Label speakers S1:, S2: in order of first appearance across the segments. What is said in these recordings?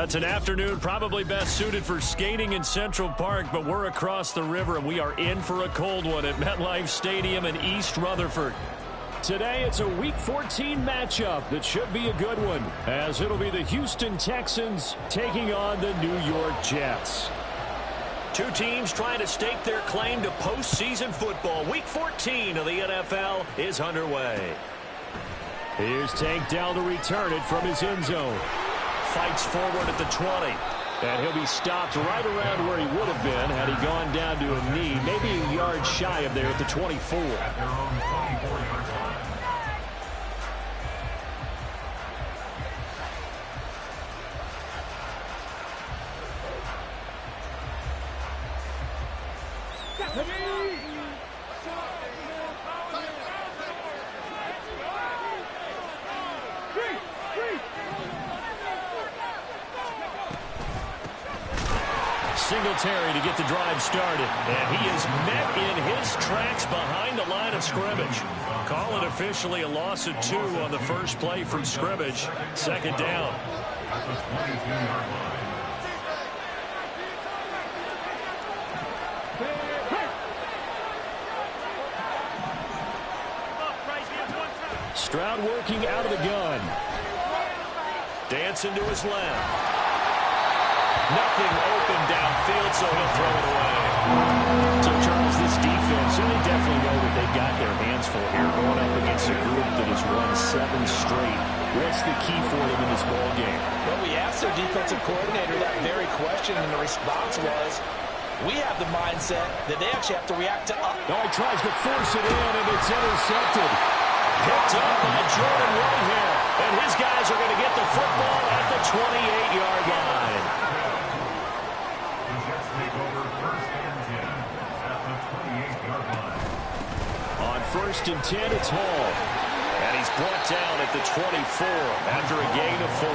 S1: It's an afternoon probably best suited for skating in Central Park, but we're across the river and we are in for a cold one at MetLife Stadium in East Rutherford. Today it's a Week 14 matchup that should be a good one, as it'll be the Houston Texans taking on the New York Jets.
S2: Two teams trying to stake their claim to postseason football. Week 14 of the NFL is underway.
S1: Here's Tank Dell to return it from his end zone. Fights forward at the 20. And he'll be stopped right around where he would have been had he gone down to a knee, maybe a yard shy of there at the 24. Singletary to get the drive started, and he is met in his tracks behind the line of scrimmage. Call it officially a loss of 2 on the first play from scrimmage. Second down. Stroud working out of the gun.
S2: Dancing to his left. Nothing open downfield, so he'll throw it away.
S1: So, Charles, this defense, they definitely know what they've got their hands for here, going up against a group that has won 7 straight. What's the key for them in this ball game?
S3: Well, we asked their defensive coordinator that very question, and the response was, we have the mindset that they actually have to react to us.
S1: Oh, he tries to force it in, and it's intercepted.
S2: Picked up by Jordan Whitehair, and his guys are going to get the football at the 28-yard line.
S1: On 1st and 10, it's Hall.
S2: And he's brought down at the 24 after a gain of 4.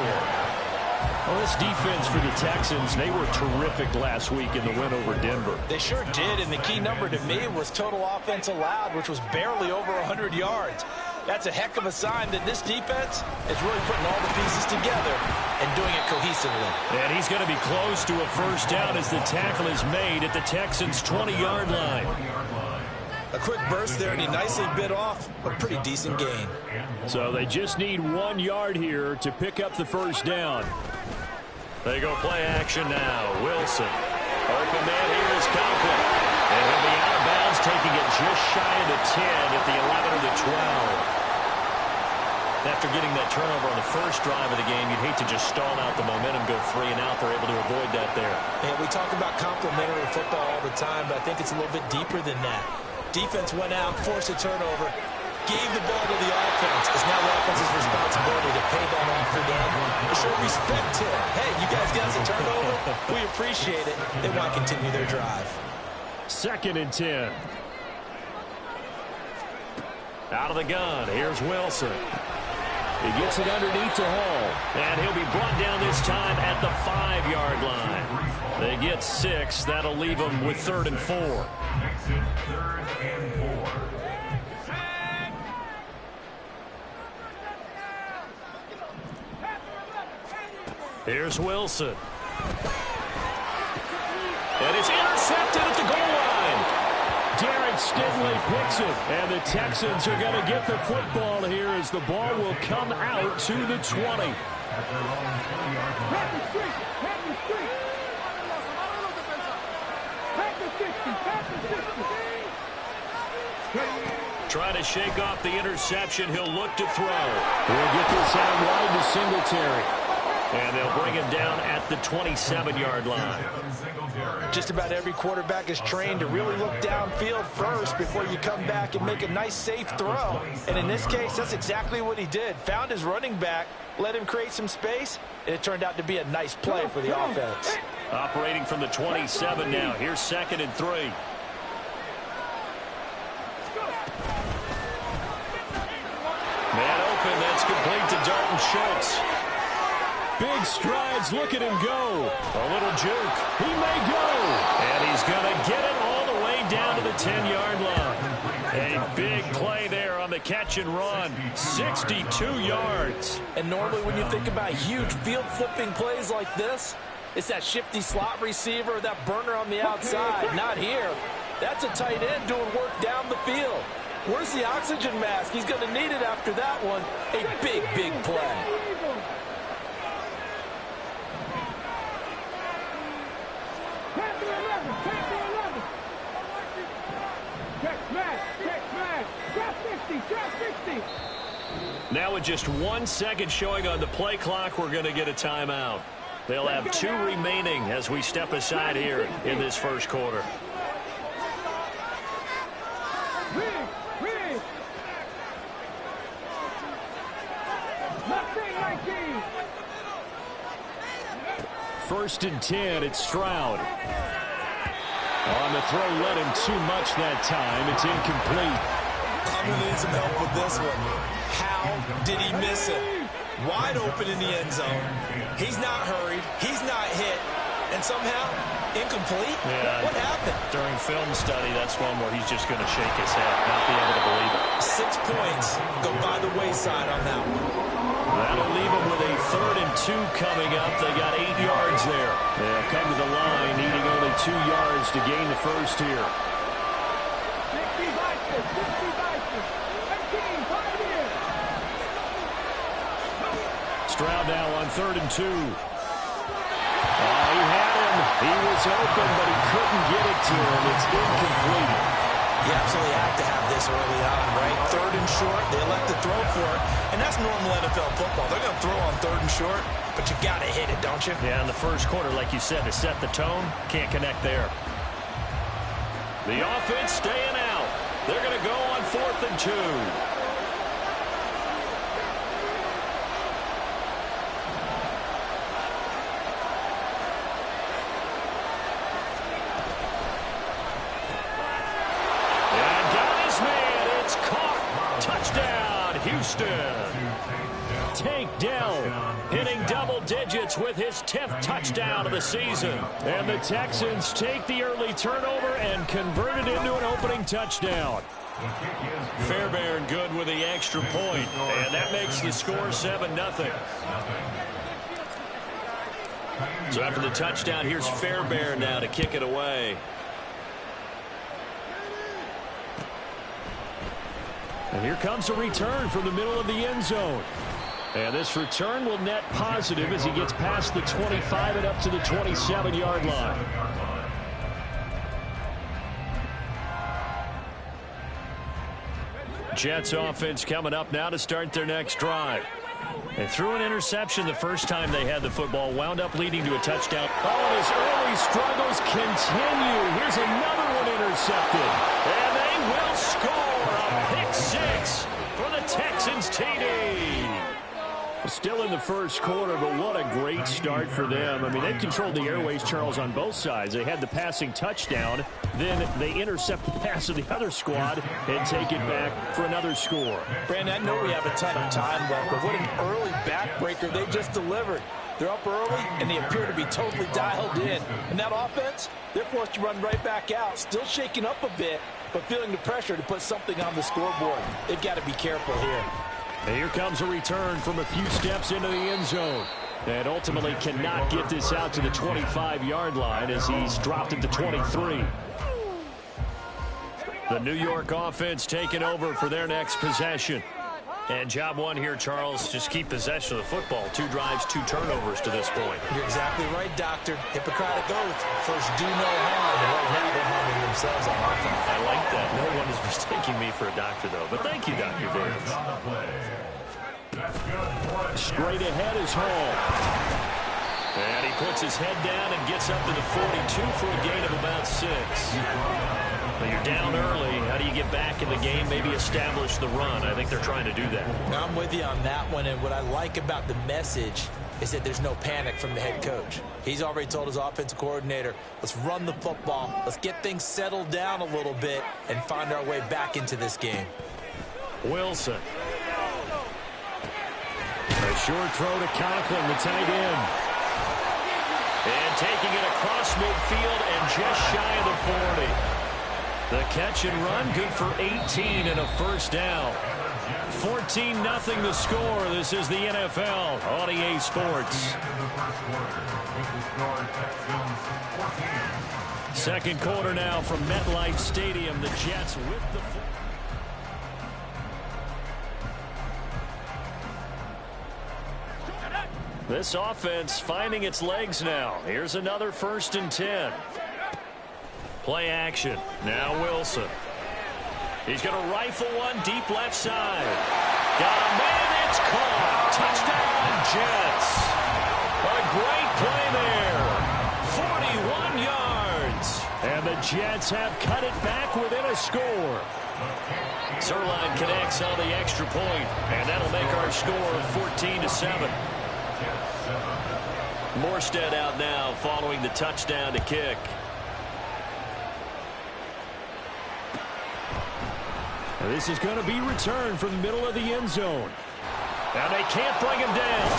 S1: Well, this defense for the Texans, they were terrific last week in the win over Denver.
S3: They sure did, and the key number to me was total offense allowed, which was barely over 100 yards. That's a heck of a sign that this defense is really putting all the pieces together and doing it cohesively.
S1: And he's going to be close to a first down as the tackle is made at the Texans' 20-yard line.
S3: A quick burst there, and he nicely bit off a pretty decent gain.
S1: So they just need 1 yard here to pick up the first down.
S2: They go play action now. Wilson. Open man here is Conklin. And he'll be out of bounds, taking it just shy of the 10 at the 11 or the 12. After getting that turnover on the first drive of the game, you'd hate to just stall out the momentum, go 3 and out. They're able to avoid that there.
S3: And we talk about complementary football all the time, but I think it's a little bit deeper than that. Defense went out, forced a turnover, gave the ball to the offense. It's now the offense's responsibility to pay that off for them, to show respect to it. Hey, you guys got us a turnover. We appreciate it. They want to continue their drive.
S1: 2nd and 10.
S2: Out of the gun, here's Wilson.
S1: He gets it underneath to Hall.
S2: And he'll be brought down this time at the 5-yard line. They get 6. That'll leave them with 3rd and 4. Here's Wilson. And it's intercepted at the goal line.
S1: Derek Stingley picks it. And the Texans are going to get the football here as the ball will come out to the 20.
S2: Trying to shake off the interception. He'll look to throw.
S1: We'll get this out wide to Singletary.
S2: And they'll bring him down at the 27-yard line.
S3: Just about every quarterback is trained to really look downfield first before you come back and make a nice, safe throw. And in this case, that's exactly what he did. Found his running back, let him create some space, and it turned out to be a nice play for the offense.
S2: Operating from the 27 now. Here's 2nd and 3. Man open, that's complete to Dalton Schultz.
S1: Big strides, look at him go.
S2: A little juke.
S1: He may go.
S2: And he's going to get it all the way down to the 10-yard line. A big play there on
S1: on the catch and run. 62 yards.
S3: And normally when you think about huge field-flipping plays like this, it's that shifty slot receiver, that burner on the outside. Not here. That's a tight end doing work down the field. Where's the oxygen mask? He's going to need it after that one. A big, big play.
S1: Now with just 1 second showing on the play clock, we're going to get a timeout. They'll have 2 remaining as we step aside here in this first quarter. First and 10, it's Stroud. On the throw, led him too much that time. It's incomplete.
S3: I'm going to need some help with this one. How did he miss it? Wide open in the end zone. He's not hurried. He's not hit. And somehow, incomplete?
S1: Yeah.
S3: What happened?
S1: During film study, that's one where he's just going to shake his head, not be able to believe it.
S3: 6 points go by the wayside on that one.
S1: That'll leave them with a 3rd and 2 coming up. They got 8 yards there. They'll come to the line, needing only 2 yards to gain the first here. Stroud now on 3rd and 2. He had him. He was open, but he couldn't get it to him. It's incomplete.
S3: You absolutely have to have this early on, right? 3rd and short, they elect to throw for it. And that's normal NFL football. They're going to throw on 3rd and short, but you got to hit it, don't you?
S1: Yeah, in the first quarter, like you said, to set the tone, can't connect there. The offense staying out. They're going to go on 4th and 2. Houston. Tank Dell hitting double digits with his 10th touchdown of the season. And the Texans take the early turnover and convert it into an opening touchdown. Fairbairn good with the extra point, and that makes the score 7-0. So after the touchdown, here's Fairbairn now to kick it away. And here comes a return from the middle of the end zone. And this return will net positive as he gets past the 25 and up to the 27-yard line. Jets offense coming up now to start their next drive. They threw an interception the first time they had the football, wound up leading to a touchdown. Oh, and his early struggles continue. Here's another one intercepted. And they will score. A pick 6 for the Texans TD. Still in the first quarter, but what a great start for them. I mean, they've controlled the airways, Charles, on both sides. They had the passing touchdown. Then they intercept the pass of the other squad and take it back for another score.
S3: Brandon, I know we have a ton of time left, but what an early backbreaker they just delivered. They're up early, and they appear to be totally dialed in. And that offense, they're forced to run right back out, still shaking up a bit, but feeling the pressure to put something on the scoreboard. They've got to be careful here.
S1: And here comes a return from a few steps into the end zone. And ultimately cannot get this out to the 25-yard line as he's dropped at the 23. The New York offense taking over for their next possession. And job one here, Charles, just keep possession of the football. 2 drives, 2 turnovers to this point.
S3: You're exactly right, Doctor. Hippocratic oath. First, do no harm. And right now, they're harming themselves on offense.
S1: I like that. No one is mistaking me for a doctor, though. But thank you, Dr. Davis. Straight ahead is Hall. And he puts his head down and gets up to the 42 for a gain of about 6. But you're down early. How do you get back in the game, maybe establish the run? I think they're trying to do that.
S3: Now, I'm with you on that one, and what I like about the message is that there's no panic from the head coach. He's already told his offensive coordinator, let's run the football, let's get things settled down a little bit, and find our way back into this game.
S1: Wilson. A short throw to Conklin, the tight end. And taking it across midfield and just shy of the 40. The catch and run, good for 18 and a first down. 14-0 the score. This is the NFL on EA Sports. Second quarter now from MetLife Stadium. The Jets with the This offense finding its legs now. Here's another 1st and 10. Play action. Now Wilson. He's going to rifle one deep left side. Got a man. It's caught. Touchdown, Jets. A great play there. 41 yards. And the Jets have cut it back within a score. Zerline connects on the extra point, and that'll make our score 14-7. Morstead out now following the touchdown to kick. This is going to be returned from the middle of the end zone. And they can't bring him down.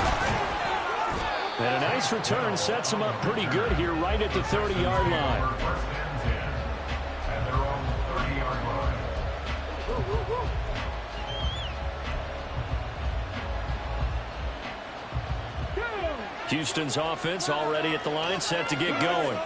S1: And a nice return sets him up pretty good here right at the 30-yard line. Houston's offense already at the line, set to get going.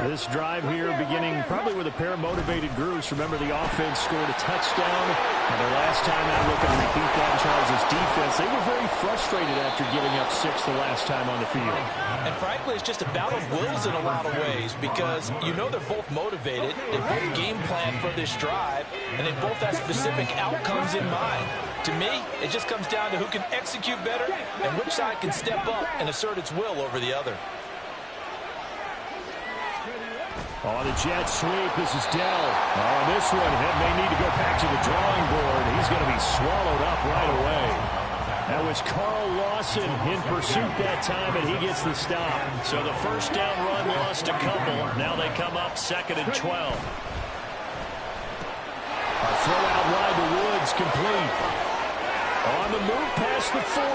S1: This drive here beginning probably with a pair of motivated groups. Remember, the offense scored a touchdown. And the last time I look and repeat that in Charles' defense, they were very frustrated after giving up 6 the last time on the field.
S3: And frankly, it's just a battle of wills in a lot of ways because you know they're both motivated. They both game plan for this drive, and they both have specific outcomes in mind. To me, it just comes down to who can execute better and which side can step up and assert its will over the other.
S1: On the jet sweep, this is Dell. On this one, he may need to go back to the drawing board. He's going to be swallowed up right away. That was Carl Lawson in pursuit that time, and he gets the stop. So the first down run lost a couple. Now they come up 2nd and 12. A throw out wide to Woods, complete. On the move past the 40.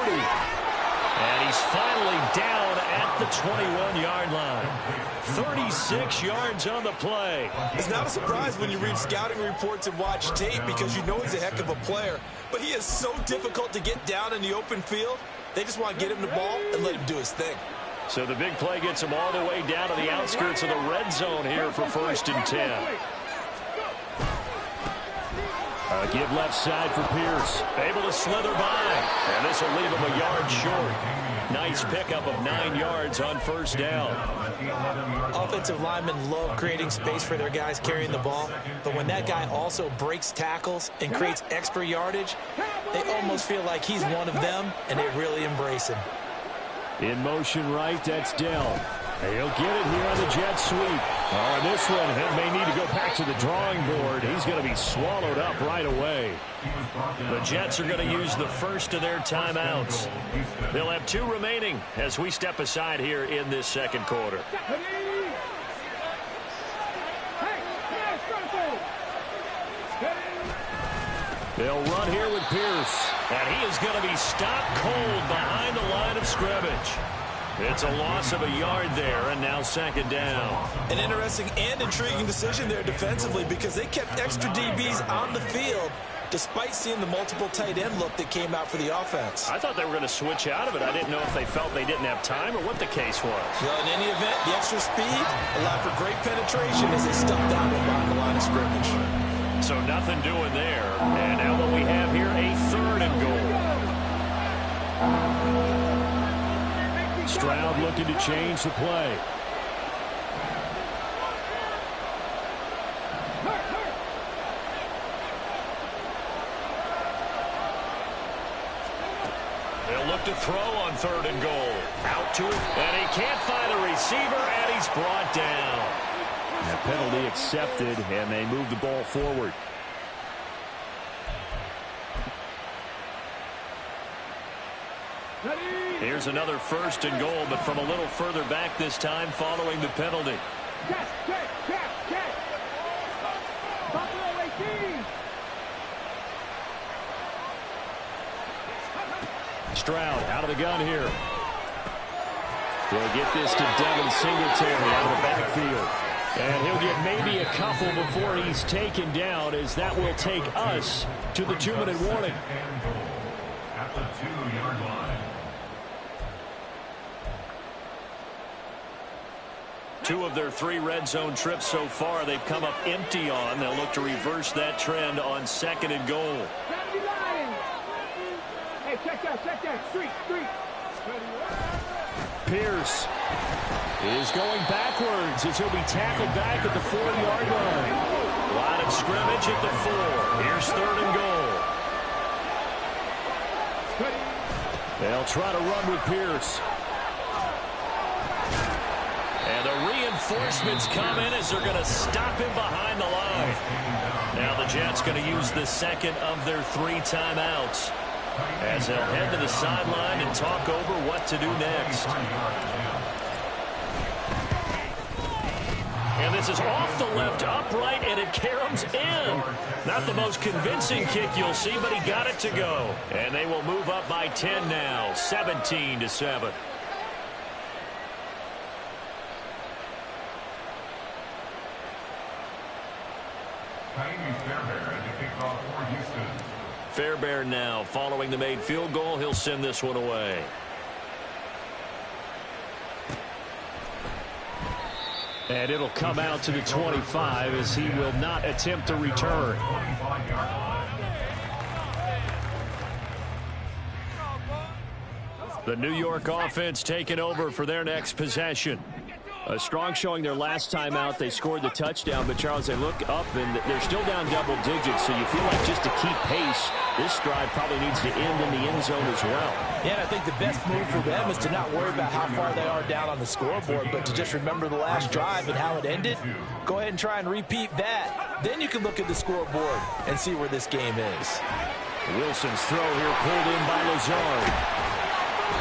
S1: And he's finally down at the 21-yard line. 36 yards on the play.
S3: It's not a surprise when you read scouting reports and watch tape because you know he's a heck of a player. But he is so difficult to get down in the open field. They just want to get him the ball and let him do his thing.
S1: So the big play gets him all the way down to the outskirts of the red zone here for 1st and 10. Give left side for Pierce. Able to slither by. And this will leave him a yard short. Nice pickup of 9 yards on 1st down.
S3: Offensive linemen love creating space for their guys carrying the ball. But when that guy also breaks tackles and creates extra yardage, they almost feel like he's one of them, and they really embrace him.
S1: In motion right, that's Dell. He'll get it here on the jet sweep. On this one, he may need to go back to the drawing board. He's going to be swallowed up right away. The Jets are going to use the first of their timeouts. They'll have 2 remaining as we step aside here in this second quarter. They'll run here with Pierce. And he is going to be stopped cold behind the line of scrimmage. It's a loss of a yard there, and now 2nd down.
S3: An interesting and intriguing decision there defensively because they kept extra DBs on the field despite seeing the multiple tight end look that came out for the offense.
S1: I thought they were going to switch out of it. I didn't know if they felt they didn't have time or what the case was.
S3: Well, in any event, the extra speed allowed for great penetration as they stuffed out behind the line of scrimmage.
S1: So nothing doing there. And now what we have here, a 3rd and goal. Stroud looking to change the play. They'll look to throw on 3rd and goal. Out to it, and he can't find a receiver, and he's brought down. That penalty accepted, and they move the ball forward. Here's another 1st and goal, but from a little further back this time following the penalty. Stroud out of the gun here. He'll get this to Devin Singletary out of the backfield. And he'll get maybe a couple before he's taken down, as that will take us to the 2-minute warning.
S4: At the 2-yard line.
S1: 2 of their 3 red zone trips so far, they've come up empty on. They'll look to reverse that trend on 2nd and goal.
S5: Hey, check that. Street.
S1: Pierce is going backwards as he'll be tackled back at the 4-yard line. Line of scrimmage at the 4. Here's 3rd and goal. They'll try to run with Pierce. And the reinforcements come in as they're going to stop him behind the line. Now the Jets going to use the 2nd of their 3 timeouts, as they'll head to the sideline and talk over what to do next. And this is off the left upright, and it caroms in. Not the most convincing kick you'll see, but he got it to go. And they will move up by 10 now, 17-7. Fairbairn now following the made field goal. He'll send this one away. And it'll come out to the 25 as he will not attempt to return. The New York offense taking over for their next possession. A strong showing their last time out. They scored the touchdown, but Charles, they look up and they're still down double digits, so you feel like just to keep pace, this drive probably needs to end in the end zone as well.
S3: Yeah, and I think the best move for them is to not worry about how far they are down on the scoreboard, but to just remember the last drive and how it ended. Go ahead and try and repeat that. Then you can look at the scoreboard and see where this game is.
S1: Wilson's throw here pulled in by Lazard.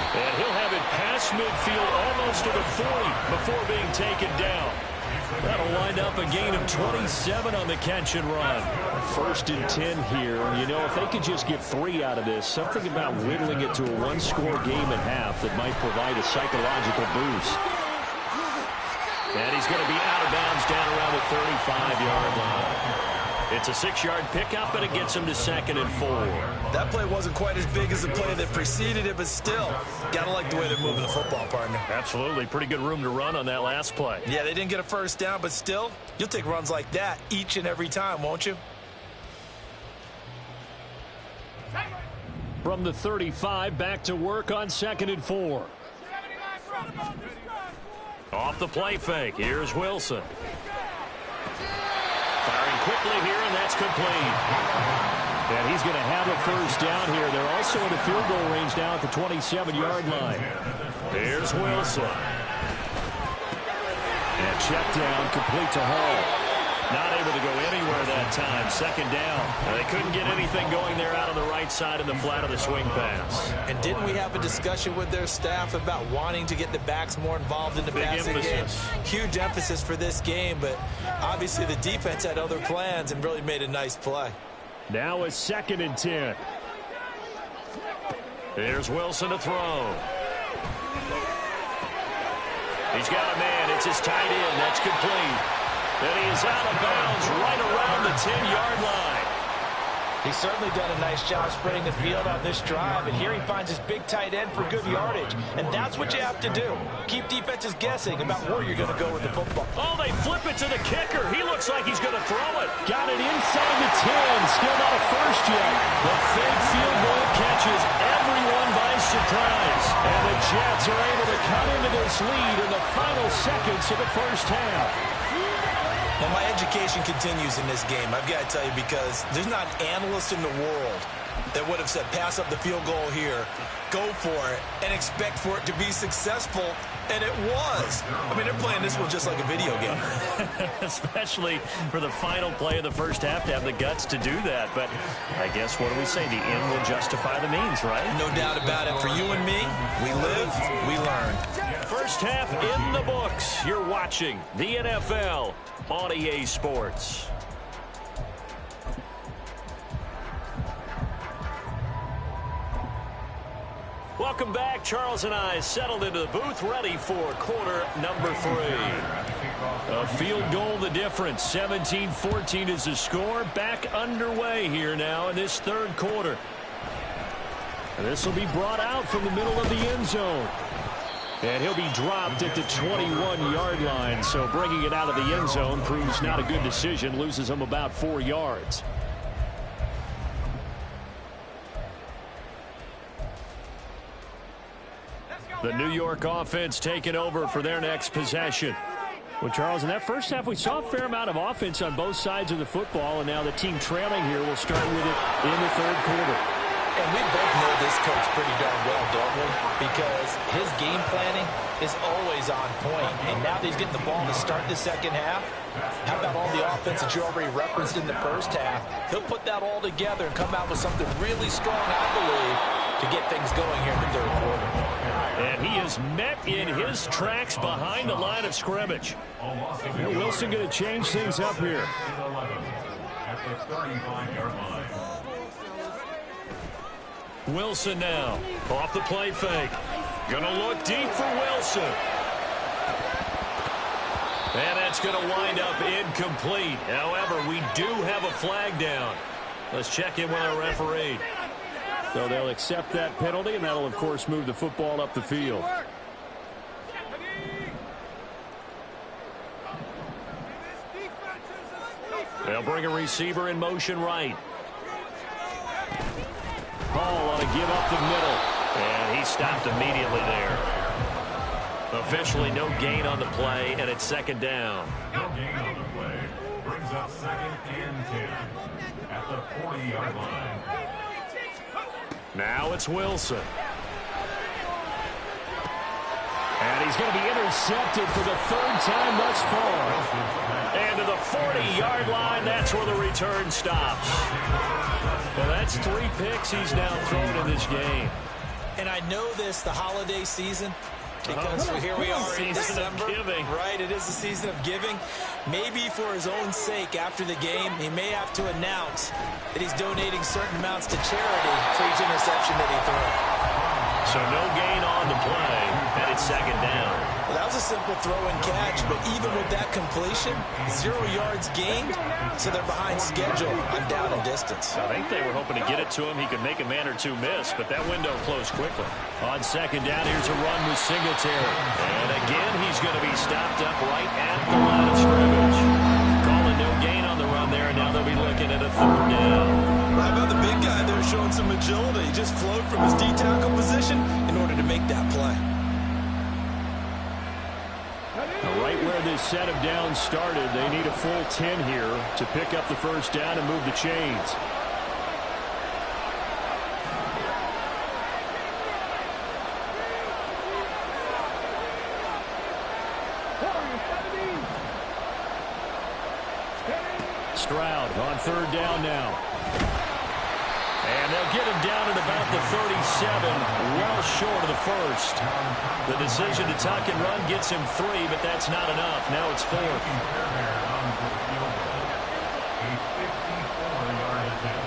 S1: And he'll have it past midfield almost to the 40 before being taken down. That'll wind up a gain of 27 on the catch and run. 1st and 10 here. You know, if they could just get 3 out of this, something about whittling it to a 1-score game at half that might provide a psychological boost. And he's going to be out of bounds down around the 35-yard line. It's a 6-yard pickup, and it gets him to 2nd and 4.
S3: That play wasn't quite as big as the play that preceded it, but still, gotta like the way they're moving the football, partner.
S1: Absolutely. Pretty good room to run on that last play.
S3: Yeah, they didn't get a first down, but still, you'll take runs like that each and every time, won't you?
S1: From the 35, back to work on 2nd and 4. Off the play fake. Here's Wilson. Firing quickly here, and that's complete. And he's going to have a first down here. They're also in the field goal range now at the 27-yard line. Here's Wilson. And check down, complete to Hall. Not able to go anywhere that time. 2nd down. They couldn't get anything going there out on the right side in the flat of the swing pass.
S3: And didn't we have a discussion with their staff about wanting to get the backs more involved in the passing game? Huge emphasis for this game, but obviously the defense had other plans and really made a nice play.
S1: Now it's 2nd and 10. There's Wilson to throw. He's got a man. It's his tight end. That's complete. And he is out of bounds right around the 10-yard line.
S3: He's certainly done a nice job spreading the field on this drive, and here he finds his big tight end for good yardage. And that's what you have to do. Keep defenses guessing about where you're going to go with the football.
S1: Oh, they flip it to the kicker. He looks like he's going to throw it. Got it inside the 10. Still not a first yet. The fake field goal catches everyone by surprise. And the Jets are able to cut into this lead in the final seconds of the first half.
S3: Well, my education continues in this game, I've got to tell you, because there's not an analyst in the world that would have said pass up the field goal here, go for it, and expect for it to be successful, and it was. I mean, they're playing this one just like a video game.
S1: Especially for the final play of the first half to have the guts to do that. But I guess, what do we say? The end will justify the means, right?
S3: No doubt about it. For you and me, we live, we learn.
S1: First half in the books. You're watching the NFL on EA Sports. Welcome back. Charles and I settled into the booth, ready for quarter number 3. A field goal the difference. 17-14 is the score. Back underway here now in this third quarter. And this will be brought out from the middle of the end zone. And he'll be dropped at the 21-yard line. So bringing it out of the end zone proves not a good decision. Loses him about 4 yards. The New York offense taking over for their next possession. Well, Charles, in that first half, we saw a fair amount of offense on both sides of the football, and now the team trailing here will start with it in the third quarter.
S3: And we both know this coach pretty darn well, don't we? Because his game planning is always on point. And now that he's getting the ball to start the second half, how about all the offense that you already referenced in the first half? He'll put that all together and come out with something really strong, I believe, to get things going here in the third quarter.
S1: And he is met in his tracks behind the line of scrimmage. And Wilson going to change things up here.
S4: At the 35-yard line.
S1: Wilson now off the play fake. Gonna look deep for Wilson. And that's gonna wind up incomplete. However, we do have a flag down. Let's check in with our referee. So they'll accept that penalty, and that'll, of course, move the football up the field. They'll bring a receiver in motion right. Hall ought to give up the middle. And he stopped immediately there. Officially no gain on the play, and it's second down.
S4: No gain on the play. Brings up second and 10 at the 40-yard line.
S1: Now it's Wilson. And he's going to be intercepted for the third time thus far. And to the 40-yard line, that's where the return stops. Well, that's 3 picks he's now thrown in this game.
S3: And I know this, the holiday season, because here we are in December. Right, it is the season of giving. Maybe for his own sake, after the game, he may have to announce that he's donating certain amounts to charity for each interception that he threw.
S1: So no gain on the play, and it's second down.
S3: Well, that was a simple throw and catch, but even with that completion, 0 yards gained, so they're behind schedule on down and distance.
S1: I think they were hoping to get it to him. He could make a man or two miss, but that window closed quickly. On second down, here's a run with Singletary. And again, he's going to be stopped up right at the line of scrimmage. Calling no gain on the run there, and now they'll be looking at a third down.
S3: How about the big guy there showing some agility? He just flowed from his D-tackle position in order to make that play.
S1: Now, right where this set of downs started, they need a full 10 here to pick up the first down and move the chains. Stroud on third down now. And they'll get him down at about the 37, well short of the first. The decision to tuck and run gets him 3, but that's not enough. Now it's 4th.
S4: A 54-yard attempt.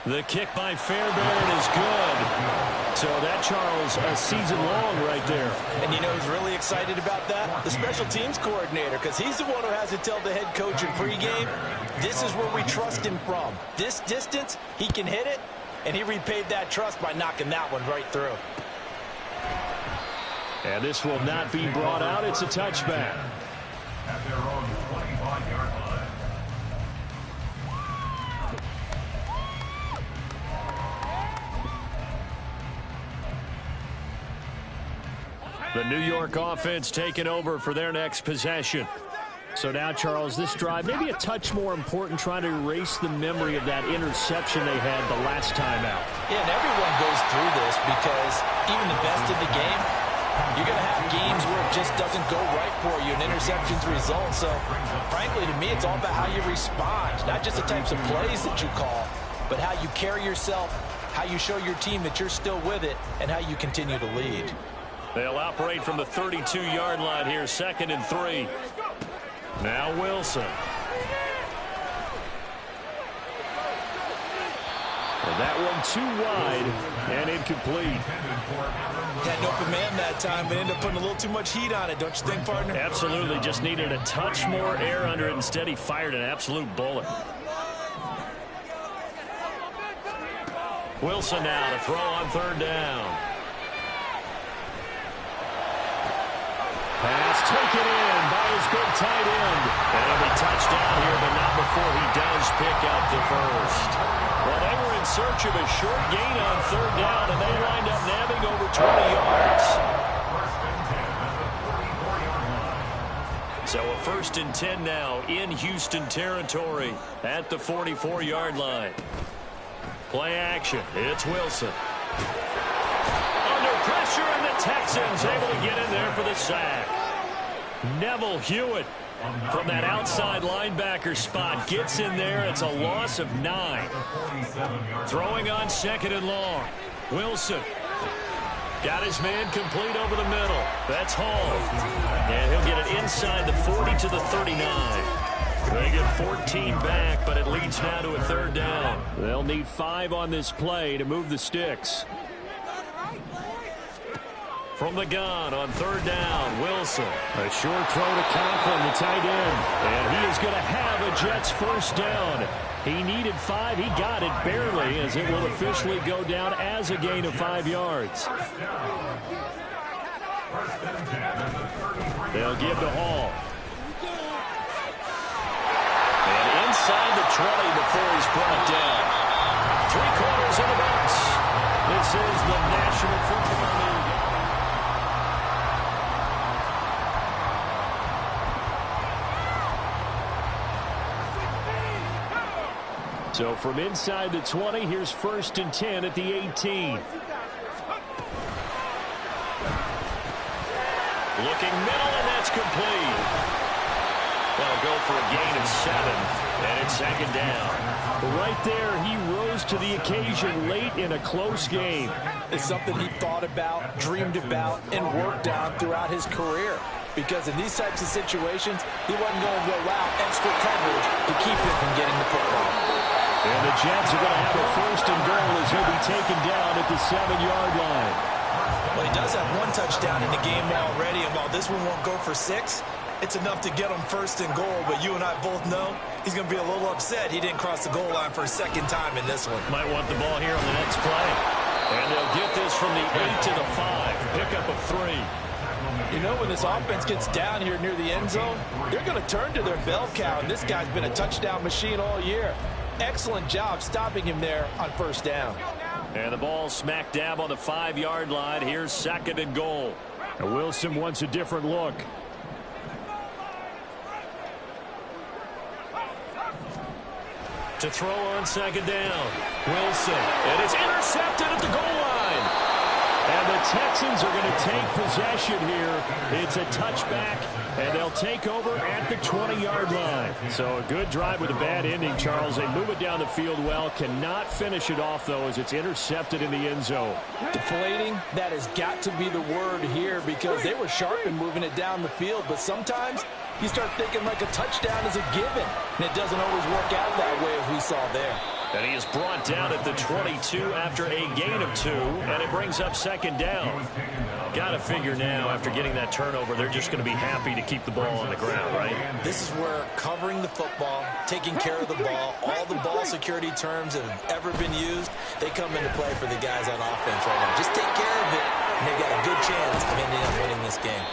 S1: The kick by Fairbairn is good. So that, Charles, a season long right there.
S3: And you know who's really excited about that? The special teams coordinator, because he's the one who has to tell the head coach in pregame, this is where we trust him from. This distance, he can hit it, and he repaid that trust by knocking that one right through.
S1: And this will not be brought out. It's a touchback.
S4: At their own 25-yard line.
S1: The New York offense taking over for their next possession. So now, Charles, this drive, maybe a touch more important, trying to erase the memory of that interception they had the last time out.
S3: Yeah, and everyone goes through this because even the best in the game, you're going to have games where it just doesn't go right for you, and interceptions result. So, frankly, to me, it's all about how you respond, not just the types of plays that you call, but how you carry yourself, how you show your team that you're still with it, and how you continue to lead.
S1: They'll operate from the 32-yard line here, 2nd and 3. Now Wilson. That one too wide and incomplete.
S3: Had an open man that time, but ended up putting a little too much heat on it, don't you think, partner?
S1: Absolutely. Just needed a touch more air under it. Instead, he fired an absolute bullet. Wilson now to throw on third down. Pass taken in by his big tight end. And he'll be touchdown here, but not before he does pick up the first. Well, they were in search of a short gain on third down, and they wind up nabbing over 20 yards. So a 1st and 10 now in Houston territory at the 44-yard line. Play action. It's Wilson. Under pressure, and the Texans able to get in there for the sack. Neville Hewitt from that outside linebacker spot gets in there. It's a loss of 9. Throwing on 2nd and long. Wilson got his man complete over the middle. That's Hall. And he'll get it inside the 40 to the 39. They get 14 back, but it leads now to a 3rd down. They'll need 5 on this play to move the sticks. From the gun on 3rd down, Wilson. A short throw to Conklin, the tight end. And he is going to have a Jets 1st down. He needed 5. He got it barely, as it will officially go down as a gain of 5 yards. They'll give to Hall. And inside the 20 before he's brought down. 3/4 in the box. This is the National Football League. So from inside the 20, here's 1st and 10 at the 18. Looking middle, and that's complete. They'll go for a gain of 7, and it's 2nd down. Right there, he rose to the occasion late in a close game.
S3: It's something he thought about, dreamed about, and worked on throughout his career. Because in these types of situations, he wasn't going to allow extra coverage to keep him from getting the football.
S1: And the Jets are going to have a 1st and goal as he'll be taken down at the 7-yard line.
S3: Well, he does have 1 touchdown in the game already, and while this one won't go for 6, it's enough to get him 1st and goal. But you and I both know he's going to be a little upset he didn't cross the goal line for a 2nd time in this one.
S1: Might want the ball here on the next play. And they'll get this from the 8 to the 5. Pickup of 3.
S3: You know, when this offense gets down here near the end zone, they're going to turn to their bell cow, and this guy's been a touchdown machine all year. Excellent job stopping him there on 1st down.
S1: And the ball smack dab on the 5-yard line. Here's 2nd and goal. And Wilson wants a different look. To throw on 2nd down. Wilson. And it's intercepted at the goal line. And the Texans are going to take possession here. It's a touchback, and they'll take over at the 20-yard line. So a good drive with a bad ending, Charles. They move it down the field well. Cannot finish it off, though, as it's intercepted in the end zone.
S3: Deflating, that has got to be the word here, because they were sharp in moving it down the field. But sometimes you start thinking like a touchdown is a given, and it doesn't always work out that way as we saw there.
S1: And he is brought down at the 22 after a gain of 2, and it brings up 2nd down. Got to figure now, after getting that turnover, they're just going to be happy to keep the ball on the ground, right?
S3: This is where covering the football, taking care of the ball, all the ball security terms that have ever been used, they come into play for the guys on offense right now. Just take care of it, and they've got a good chance of ending up winning this game.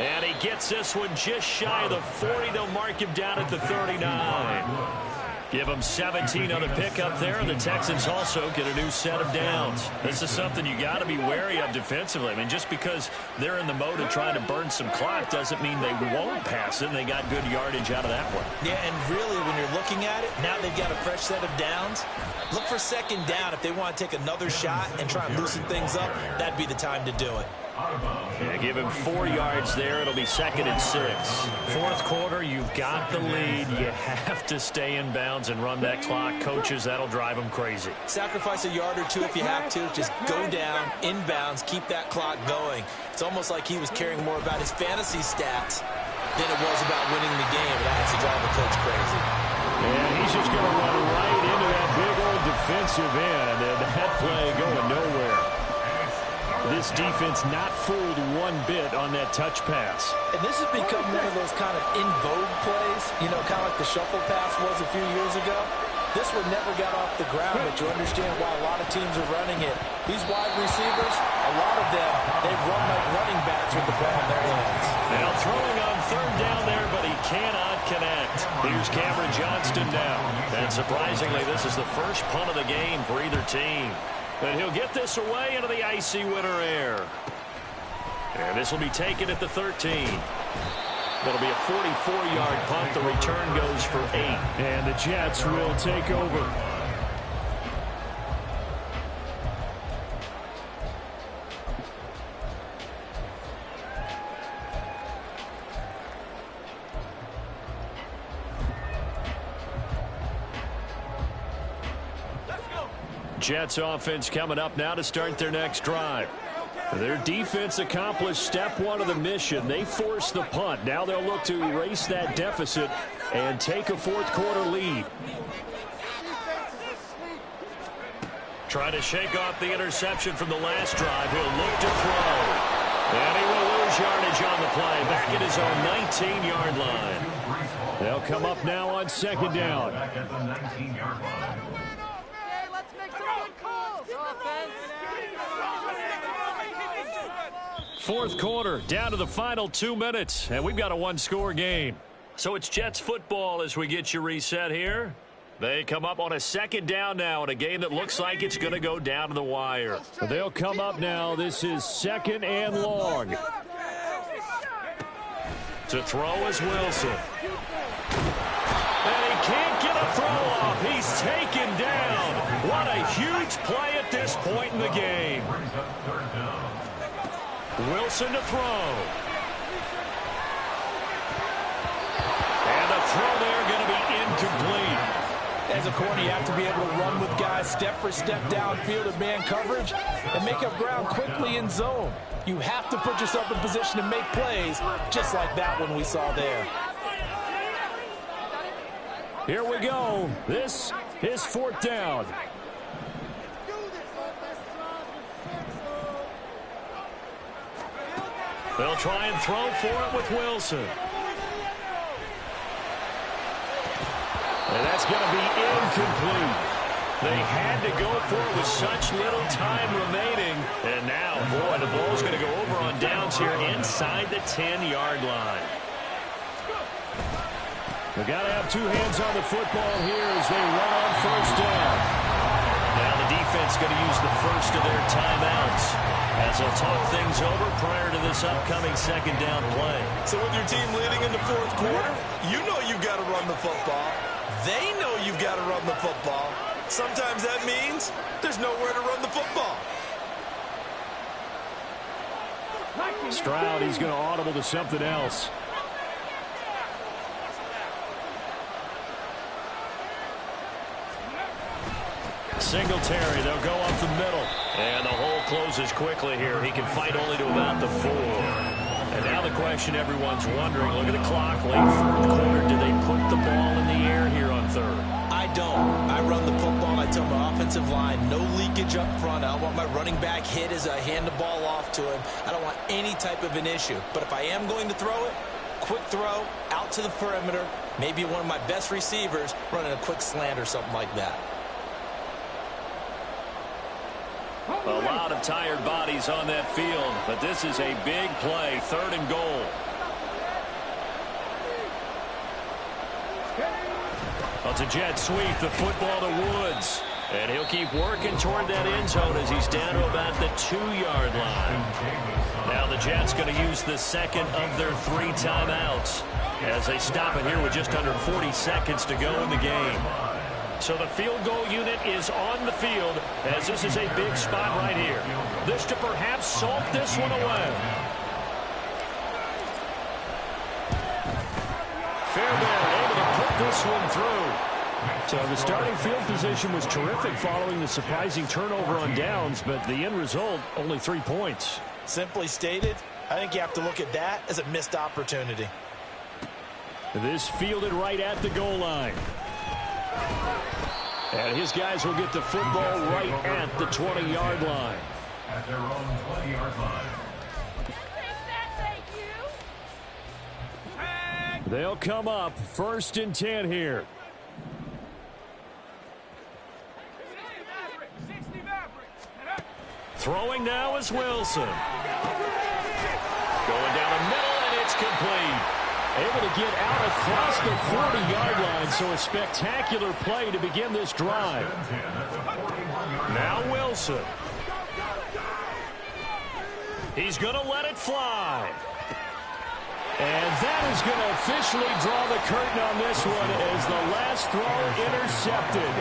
S1: And he gets this one just shy of the 40. They'll mark him down at the 39. Give them 17 on the pickup there, and the Texans also get a new set of downs. This is something you got to be wary of defensively. I mean, just because they're in the mode of trying to burn some clock doesn't mean they won't pass it, and they got good yardage out of that one.
S3: Yeah, and really, when you're looking at it, now they've got a fresh set of downs. Look for 2nd down. If they want to take another shot and try and loosen things up, that'd be the time to do it.
S1: Yeah, give him 4 yards there. It'll be 2nd and 6. 4th quarter, you've got the lead. You have to stay in bounds and run that clock. Coaches, that'll drive them crazy.
S3: Sacrifice a yard or 2 if you have to. Just go down, in bounds, keep that clock going. It's almost like he was caring more about his fantasy stats than it was about winning the game. That has to drive the coach crazy.
S1: And he's just going to run right into that big old defensive end, and that play going nowhere. This defense not fooled one bit on that touch pass.
S3: And this has become one of those kind of in vogue plays, you know, kind of like the shuffle pass was a few years ago. This one never got off the ground, but you understand why a lot of teams are running it. These wide receivers, a lot of them, they've run like running backs with the ball in their hands.
S2: Now throwing on third down there, but he cannot connect. Here's Cameron Johnston now. And surprisingly, this is the first punt of the game for either team. And he'll get this away into the icy winter air. And this will be taken at the 13. That'll be a 44-yard punt. The return goes for 8.
S1: And the Jets will take over. Jets offense coming up now to start their next drive. Their defense accomplished step one of the mission. They forced the punt. Now they'll look to erase that deficit and take a fourth-quarter lead.
S2: Trying to shake off the interception from the last drive. He'll look to throw. And he will lose yardage on the play. Back at his own 19-yard line.
S1: They'll come up now on second down.
S4: Back at the 19-yard line.
S1: Fourth quarter, down to the final 2 minutes, and we've got a one-score game.
S2: So it's Jets football as we get you reset here. They come up on a second down now in a game that looks like it's going to go down to the wire.
S1: They'll come up now. This is second and long.
S2: To throw is Wilson. And he can't get a throw off. He's taken down. What a huge play at this point in the game. Wilson to throw. And the throw there going to be incomplete.
S3: As a corner, you have to be able to run with guys step for step downfield in man coverage and make up ground quickly in zone. You have to put yourself in position to make plays, just like that one we saw there.
S1: Here we go. This is fourth down.
S2: They'll try and throw for it with Wilson.
S1: And that's going to be incomplete.
S2: They had to go for it with such little time remaining. And now, boy, the ball's going to go over on downs here inside the 10-yard line.
S1: They've got to have two hands on the football here as they run on first down.
S2: Now the defense going to use the first of their timeouts as they'll talk things over prior to this upcoming second down play.
S3: So with your team leading in the fourth quarter, you know you've got to run the football. They know you've got to run the football. Sometimes that means there's nowhere to run the football.
S1: Stroud, he's going to audible to something else.
S2: Singletary, they'll go up the middle. And the hole closes quickly here. He can fight only to about the 4. And now the question everyone's wondering, look at the clock, late fourth quarter. Do they put the ball in the air here on third?
S3: I don't. I run the football, and I tell my offensive line, no leakage up front. I don't want my running back hit as I hand the ball off to him. I don't want any type of an issue. But if I am going to throw it, quick throw, out to the perimeter, maybe one of my best receivers running a quick slant or something like that.
S2: A lot of tired bodies on that field, but this is a big play, third and goal.
S1: Well, it's a jet sweep, the football to Woods.
S2: And he'll keep working toward that end zone as he's down to about the 2-yard line. Now the Jets going to use the second of their 3 timeouts as they stop it here with just under 40 seconds to go in the game. So the field goal unit is on the field as this is a big spot right here. This to perhaps salt this one away.
S1: Fairbairn able to put this one through. So the starting field position was terrific following the surprising turnover on downs, but the end result, only 3 points.
S3: Simply stated, I think you have to look at that as a missed opportunity.
S1: This fielded right at the goal line. And his guys will get the football right at the 20-yard line.
S4: At their own 20-yard line.
S1: They'll come up 1st and 10 here. Throwing now is Wilson. Going down the middle, and it's complete. Able to get out across the 40-yard line, so a spectacular play to begin this drive. Now Wilson. He's going to let it fly. And that is going to officially draw the curtain on this one as the last throw intercepted.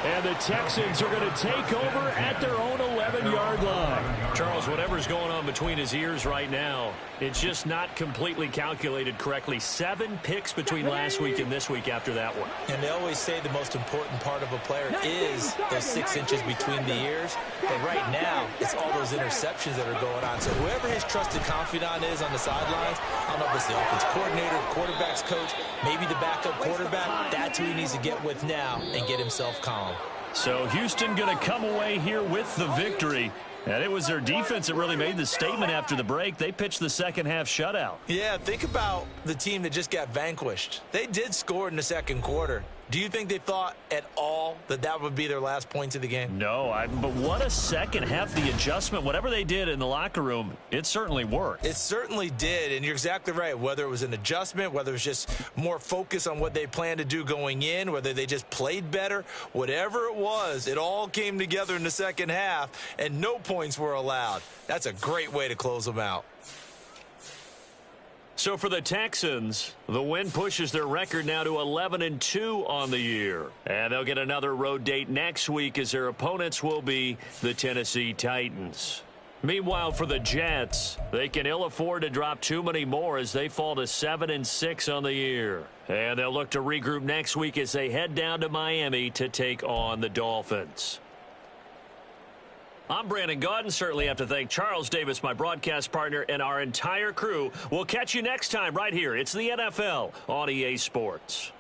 S1: And the Texans are going to take over at their own 11-yard line. Charles, whatever's going on between his ears right now, it's just not completely calculated correctly. 7 picks between last week and this week after that one.
S3: And they always say the most important part of a player is those 6 inches between the ears. But right now, it's all those interceptions that are going on. So whoever his trusted confidant is on the sidelines, I don't know if it's the offense coordinator, quarterback's coach, maybe the backup quarterback, that's who he needs to get with now and get himself calm.
S1: So Houston going to come away here with the victory. And it was their defense that really made the statement after the break. They pitched the second-half shutout.
S3: Yeah, think about the team that just got vanquished. They did score in the second quarter. Do you think they thought at all that that would be their last points of the game?
S1: No, but what a second half. The adjustment, whatever they did in the locker room, it certainly worked.
S3: It certainly did, and you're exactly right. Whether it was an adjustment, whether it was just more focus on what they planned to do going in, whether they just played better, whatever it was, it all came together in the second half, and no points were allowed. That's a great way to close them out.
S1: So for the Texans, the win pushes their record now to 11-2 on the year. And they'll get another road date next week as their opponents will be the Tennessee Titans. Meanwhile, for the Jets, they can ill afford to drop too many more as they fall to 7-6 on the year. And they'll look to regroup next week as they head down to Miami to take on the Dolphins. I'm Brandon Gaudin. Certainly have to thank Charles Davis, my broadcast partner, and our entire crew. We'll catch you next time right here. It's the NFL on EA Sports.